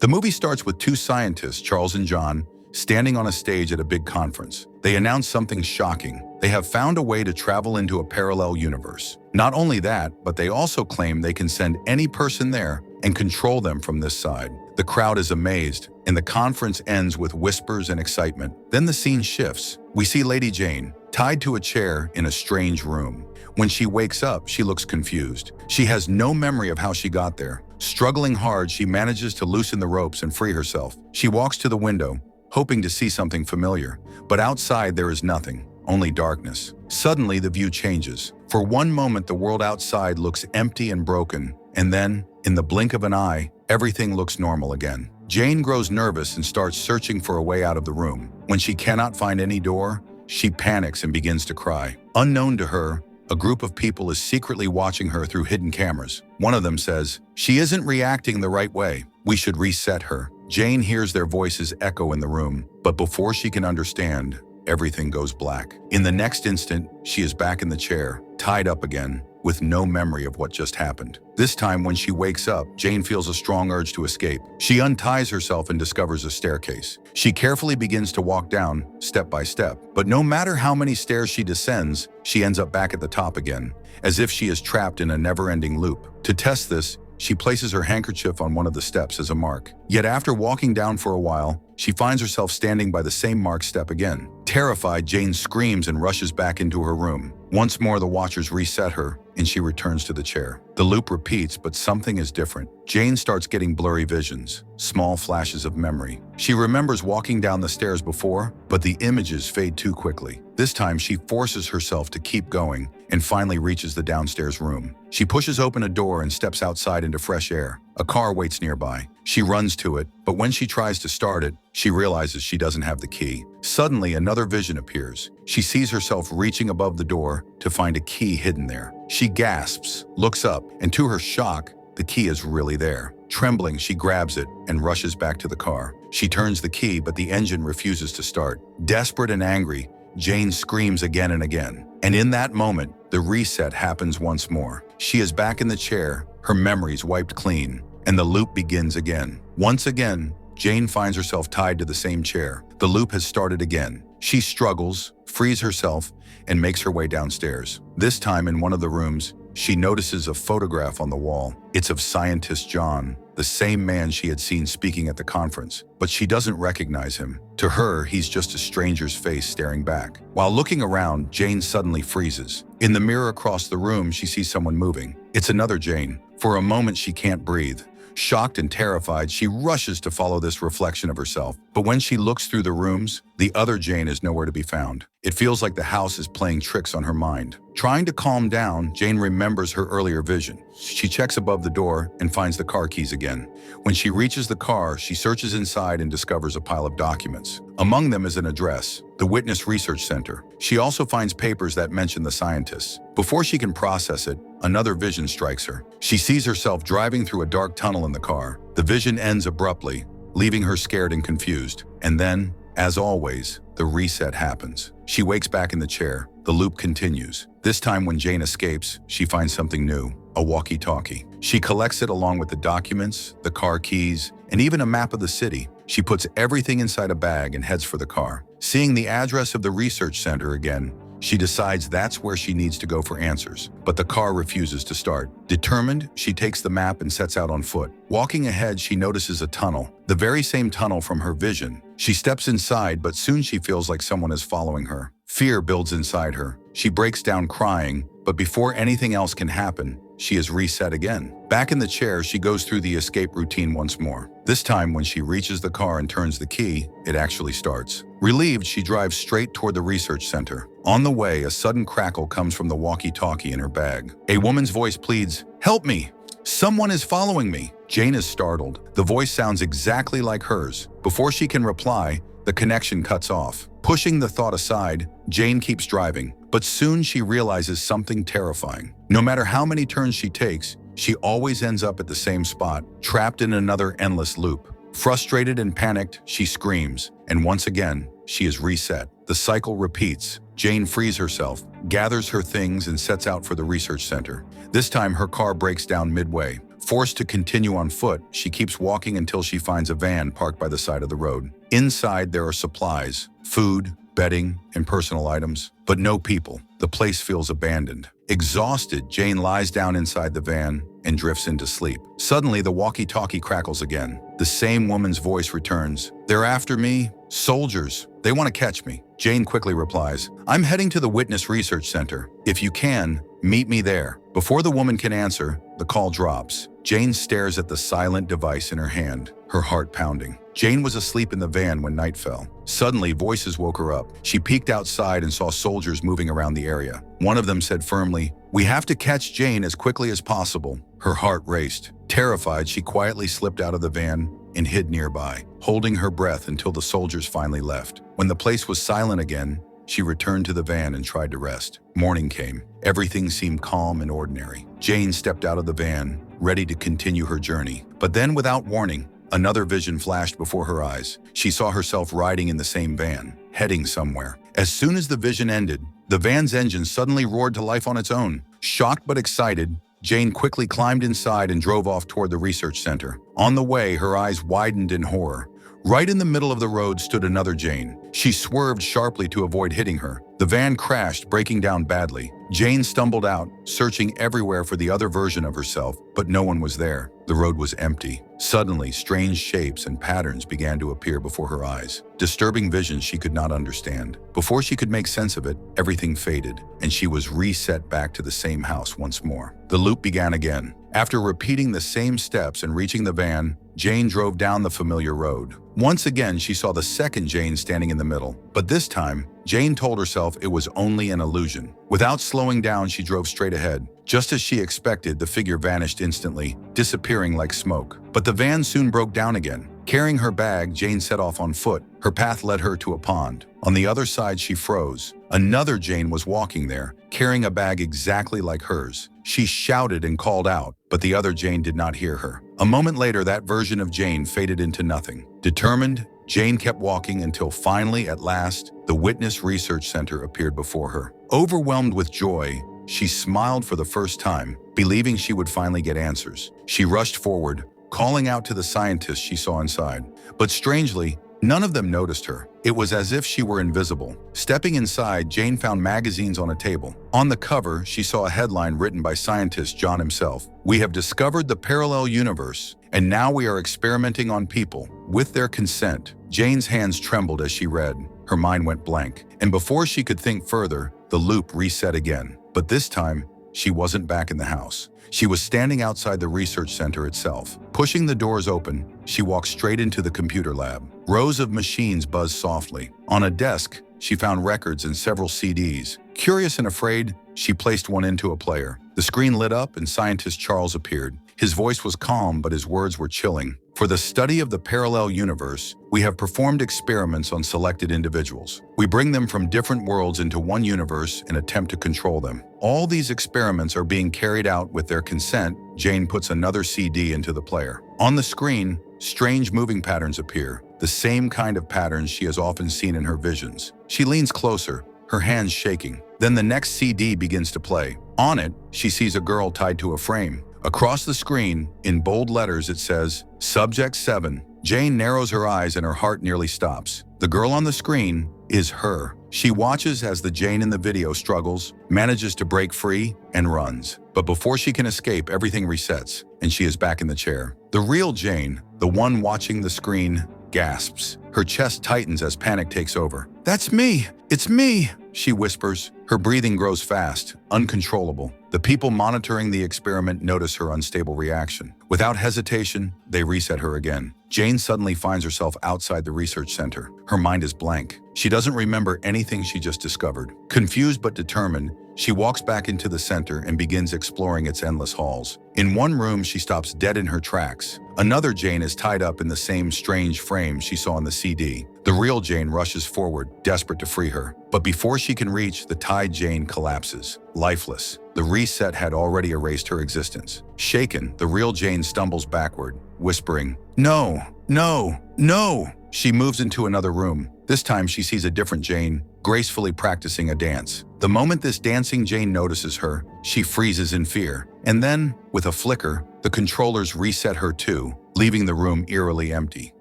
The movie starts with two scientists, Charles and John, standing on a stage at a big conference. They announce something shocking. They have found a way to travel into a parallel universe. Not only that, but they also claim they can send any person there and control them from this side. The crowd is amazed, and the conference ends with whispers and excitement. Then the scene shifts. We see Lady Jane, tied to a chair in a strange room. When she wakes up, she looks confused. She has no memory of how she got there. Struggling hard, she manages to loosen the ropes and free herself. She walks to the window, hoping to see something familiar. But outside there is nothing, only darkness. Suddenly the view changes. For one moment the world outside looks empty and broken, and then, in the blink of an eye, everything looks normal again. Jane grows nervous and starts searching for a way out of the room. When she cannot find any door, she panics and begins to cry. Unknown to her, a group of people is secretly watching her through hidden cameras. One of them says, "She isn't reacting the right way. We should reset her." Jane hears their voices echo in the room, but before she can understand, everything goes black. In the next instant, she is back in the chair, tied up again, with no memory of what just happened. This time, when she wakes up, Jane feels a strong urge to escape. She unties herself and discovers a staircase. She carefully begins to walk down, step by step. But no matter how many stairs she descends, she ends up back at the top again, as if she is trapped in a never-ending loop. To test this, she places her handkerchief on one of the steps as a mark. Yet after walking down for a while, she finds herself standing by the same marked step again. Terrified, Jane screams and rushes back into her room. Once more, the watchers reset her, and she returns to the chair. The loop repeats, but something is different. Jane starts getting blurry visions, small flashes of memory. She remembers walking down the stairs before, but the images fade too quickly. This time, she forces herself to keep going and finally reaches the downstairs room. She pushes open a door and steps outside into fresh air. A car waits nearby. She runs to it, but when she tries to start it, she realizes she doesn't have the key. Suddenly, another vision appears. She sees herself reaching above the door to find a key hidden there. She gasps, looks up, and to her shock, the key is really there. Trembling, she grabs it and rushes back to the car. She turns the key, but the engine refuses to start. Desperate and angry, Jane screams again and again. And in that moment, the reset happens once more. She is back in the chair, her memories wiped clean, and the loop begins again. Once again, Jane finds herself tied to the same chair. The loop has started again. She struggles, frees herself, and makes her way downstairs. This time in one of the rooms, she notices a photograph on the wall. It's of scientist John, the same man she had seen speaking at the conference, but she doesn't recognize him. To her, he's just a stranger's face staring back. While looking around, Jane suddenly freezes. In the mirror across the room, she sees someone moving. It's another Jane. For a moment, she can't breathe. Shocked and terrified, she rushes to follow this reflection of herself. But when she looks through the rooms, the other Jane is nowhere to be found. It feels like the house is playing tricks on her mind. Trying to calm down, Jane remembers her earlier vision. She checks above the door and finds the car keys again. When she reaches the car, she searches inside and discovers a pile of documents. Among them is an address, the Witness Research Center. She also finds papers that mention the scientists. Before she can process it, another vision strikes her. She sees herself driving through a dark tunnel in the car. The vision ends abruptly, leaving her scared and confused. And then, as always, the reset happens. She wakes back in the chair. The loop continues. This time when Jane escapes, she finds something new, a walkie-talkie. She collects it along with the documents, the car keys, and even a map of the city. She puts everything inside a bag and heads for the car. Seeing the address of the research center again, she decides that's where she needs to go for answers, but the car refuses to start. Determined, she takes the map and sets out on foot. Walking ahead, she notices a tunnel, the very same tunnel from her vision. She steps inside, but soon she feels like someone is following her. Fear builds inside her. She breaks down crying, but before anything else can happen, she is reset again. Back in the chair, she goes through the escape routine once more. This time, when she reaches the car and turns the key, it actually starts. Relieved, she drives straight toward the research center. On the way, a sudden crackle comes from the walkie-talkie in her bag. A woman's voice pleads, "Help me! Someone is following me!" Jane is startled. The voice sounds exactly like hers. Before she can reply, the connection cuts off. Pushing the thought aside, Jane keeps driving, but soon she realizes something terrifying. No matter how many turns she takes, she always ends up at the same spot, trapped in another endless loop. Frustrated and panicked, she screams, and once again, she is reset. The cycle repeats. Jane frees herself, gathers her things, and sets out for the research center. This time, her car breaks down midway. Forced to continue on foot, she keeps walking until she finds a van parked by the side of the road. Inside, there are supplies, food, bedding, and personal items, but no people. The place feels abandoned. Exhausted, Jane lies down inside the van and drifts into sleep. Suddenly, the walkie-talkie crackles again. The same woman's voice returns. "They're after me. Soldiers. They want to catch me." Jane quickly replies, "I'm heading to the Witness Research Center. If you can, meet me there." Before the woman can answer, the call drops. Jane stares at the silent device in her hand, her heart pounding. Jane was asleep in the van when night fell. Suddenly, voices woke her up. She peeked outside and saw soldiers moving around the area. One of them said firmly, "We have to catch Jane as quickly as possible." Her heart raced. Terrified, she quietly slipped out of the van and hid nearby, holding her breath until the soldiers finally left. When the place was silent again, she returned to the van and tried to rest. Morning came. Everything seemed calm and ordinary. Jane stepped out of the van, ready to continue her journey. But then, without warning, another vision flashed before her eyes. She saw herself riding in the same van, heading somewhere. As soon as the vision ended, the van's engine suddenly roared to life on its own. Shocked but excited, Jane quickly climbed inside and drove off toward the research center. On the way, her eyes widened in horror. Right in the middle of the road stood another Jane. She swerved sharply to avoid hitting her. The van crashed, breaking down badly. Jane stumbled out, searching everywhere for the other version of herself, but no one was there. The road was empty. Suddenly, strange shapes and patterns began to appear before her eyes. Disturbing visions she could not understand. Before she could make sense of it, everything faded, and she was reset back to the same house once more. The loop began again. After repeating the same steps and reaching the van, Jane drove down the familiar road. Once again, she saw the second Jane standing in the middle. But this time, Jane told herself it was only an illusion. Without slowing down, she drove straight ahead. Just as she expected, the figure vanished instantly, disappearing like smoke. But the van soon broke down again. Carrying her bag, Jane set off on foot. Her path led her to a pond. On the other side, she froze. Another Jane was walking there, carrying a bag exactly like hers. She shouted and called out, but the other Jane did not hear her. A moment later, that version of Jane faded into nothing. Determined, Jane kept walking until finally, at last, the Witness Research Center appeared before her. Overwhelmed with joy, she smiled for the first time, believing she would finally get answers. She rushed forward, calling out to the scientists she saw inside. But strangely, none of them noticed her. It was as if she were invisible. Stepping inside, Jane found magazines on a table. On the cover, she saw a headline written by scientist John himself. "We have discovered the parallel universe, and now we are experimenting on people, with their consent." Jane's hands trembled as she read. Her mind went blank. And before she could think further, the loop reset again. But this time, she wasn't back in the house. She was standing outside the research center itself. Pushing the doors open, she walked straight into the computer lab. Rows of machines buzzed softly. On a desk, she found records and several CDs. Curious and afraid, she placed one into a player. The screen lit up and scientist Charles appeared. His voice was calm, but his words were chilling. "For the study of the parallel universe, we have performed experiments on selected individuals. We bring them from different worlds into one universe and attempt to control them. All these experiments are being carried out with their consent." Jane puts another CD into the player. On the screen, strange moving patterns appear, the same kind of patterns she has often seen in her visions. She leans closer, her hands shaking. Then the next CD begins to play. On it, she sees a girl tied to a frame. Across the screen, in bold letters, it says, "Subject 7. Jane narrows her eyes and her heart nearly stops. The girl on the screen is her. She watches as the Jane in the video struggles, manages to break free, and runs. But before she can escape, everything resets, and she is back in the chair. The real Jane, the one watching the screen, gasps. Her chest tightens as panic takes over. "That's me! It's me!" she whispers. Her breathing grows fast, uncontrollable. The people monitoring the experiment notice her unstable reaction. Without hesitation, they reset her again. Jane suddenly finds herself outside the research center. Her mind is blank. She doesn't remember anything she just discovered. Confused but determined, she walks back into the center and begins exploring its endless halls. In one room, she stops dead in her tracks. Another Jane is tied up in the same strange frame she saw in the CD. The real Jane rushes forward, desperate to free her. But before she can reach, the tied Jane collapses, lifeless. The reset had already erased her existence. Shaken, the real Jane stumbles backward, whispering, "No, no, no!" She moves into another room. This time she sees a different Jane, gracefully practicing a dance. The moment this dancing Jane notices her, she freezes in fear. And then, with a flicker, the controllers reset her too, leaving the room eerily empty.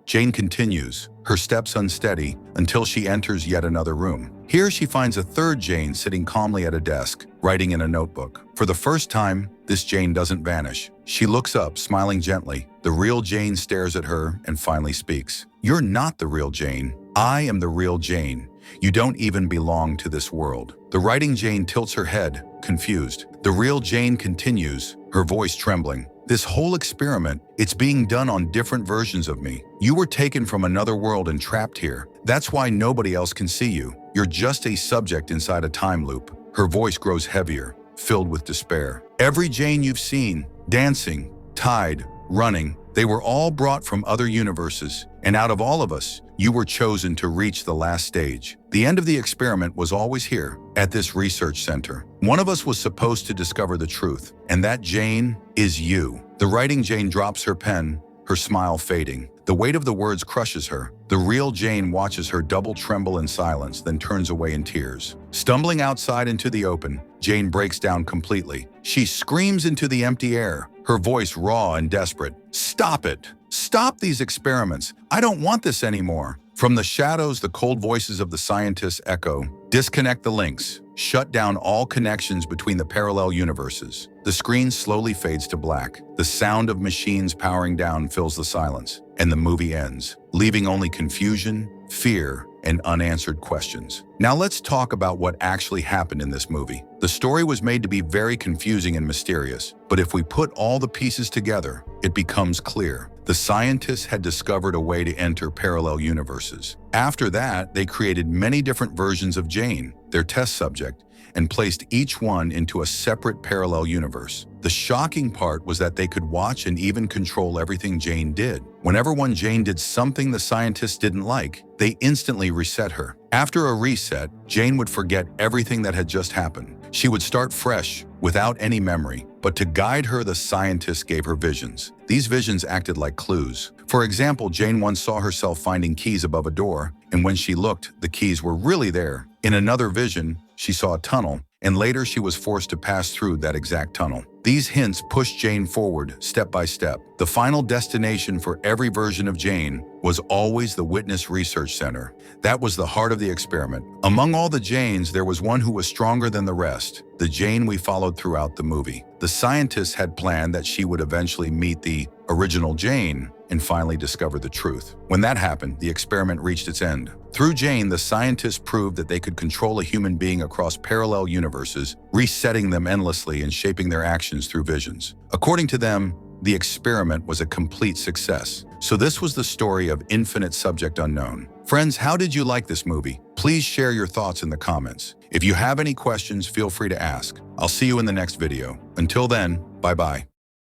Jane continues, her steps unsteady, until she enters yet another room. Here she finds a third Jane sitting calmly at a desk, writing in a notebook. For the first time, this Jane doesn't vanish. She looks up, smiling gently. The real Jane stares at her and finally speaks. "You're not the real Jane. I am the real Jane. You don't even belong to this world." The writing Jane tilts her head, confused. The real Jane continues, her voice trembling. "This whole experiment, it's being done on different versions of me. You were taken from another world and trapped here. That's why nobody else can see you. You're just a subject inside a time loop." Her voice grows heavier, filled with despair. "Every Jane you've seen, dancing, tied, running, they were all brought from other universes, and out of all of us, you were chosen to reach the last stage. The end of the experiment was always here, at this research center. One of us was supposed to discover the truth, and that Jane is you." The writing Jane drops her pen, her smile fading. The weight of the words crushes her. The real Jane watches her double tremble in silence, then turns away in tears. Stumbling outside into the open, Jane breaks down completely. She screams into the empty air, her voice raw and desperate. "Stop it! Stop these experiments! I don't want this anymore!" From the shadows, the cold voices of the scientists echo. "Disconnect the links. Shut down all connections between the parallel universes." The screen slowly fades to black. The sound of machines powering down fills the silence, and the movie ends, leaving only confusion, fear, and unanswered questions. Now let's talk about what actually happened in this movie. The story was made to be very confusing and mysterious, but if we put all the pieces together, it becomes clear. The scientists had discovered a way to enter parallel universes. After that, they created many different versions of Jane, their test subject, and placed each one into a separate parallel universe. The shocking part was that they could watch and even control everything Jane did. Whenever one Jane did something the scientists didn't like, they instantly reset her. After a reset, Jane would forget everything that had just happened. She would start fresh, without any memory. But to guide her, the scientists gave her visions. These visions acted like clues. For example, Jane once saw herself finding keys above a door, and when she looked, the keys were really there. In another vision, she saw a tunnel, and later she was forced to pass through that exact tunnel. These hints pushed Jane forward, step by step. The final destination for every version of Jane was always the Witness Research Center. That was the heart of the experiment. Among all the Janes, there was one who was stronger than the rest, the Jane we followed throughout the movie. The scientists had planned that she would eventually meet the original Jane and finally discover the truth. When that happened, the experiment reached its end. Through Jane, the scientists proved that they could control a human being across parallel universes, resetting them endlessly and shaping their actions through visions. According to them, the experiment was a complete success. So this was the story of Infinite Subject Unknown. Friends, how did you like this movie? Please share your thoughts in the comments. If you have any questions, feel free to ask. I'll see you in the next video. Until then, bye-bye.